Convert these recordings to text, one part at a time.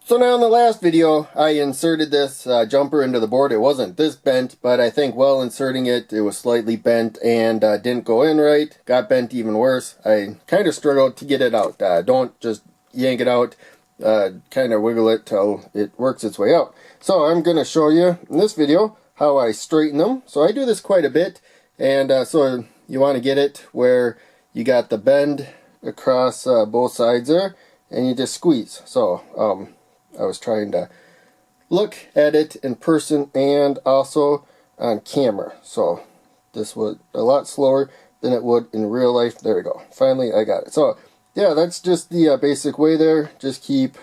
So now in the last video, I inserted this jumper into the board. It wasn't this bent, but I think while inserting it, it was slightly bent and didn't go in right. Got bent even worse. I kind of struggled to get it out. Don't just yank it out. Kind of wiggle it till it works its way out. So I'm going to show you in this video how I straighten them. So I do this quite a bit, and so you want to get it where you got the bend across both sides there, and you just squeeze. So I was trying to look at it in person and also on camera. So this was a lot slower than it would in real life. There we go. Finally, I got it. So yeah, that's just the basic way there. Just keep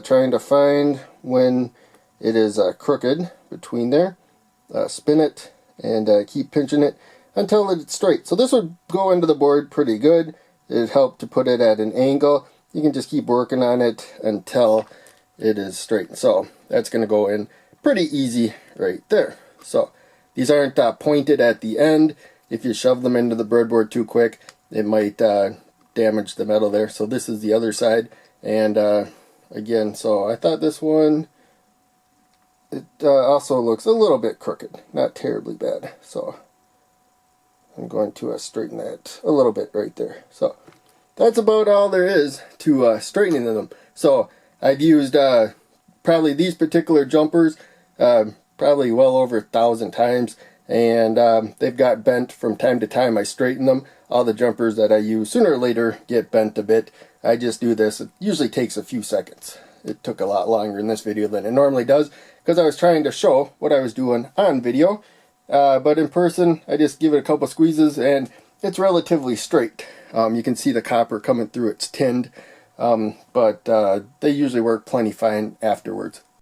trying to find when it is crooked between there. Spin it and keep pinching it until it's straight. So this would go into the board pretty good. It helped to put it at an angle. You can just keep working on it until it is straight. So that's going to go in pretty easy right there. So these aren't pointed at the end. If you shove them into the breadboard too quick, it might damage the metal there. So this is the other side. And again, so I thought this one, it also looks a little bit crooked. Not terribly bad. So I'm going to straighten that a little bit right there. So that's about all there is to straightening them. So I've used probably these particular jumpers probably well over 1,000 times, and they've got bent from time to time. I straighten them. All the jumpers that I use sooner or later get bent a bit. I just do this. It usually takes a few seconds. It took a lot longer in this video than it normally does because I was trying to show what I was doing on video. But in person, I just give it a couple squeezes and it's relatively straight. You can see the copper coming through. It's tinned. But they usually work plenty fine afterwards.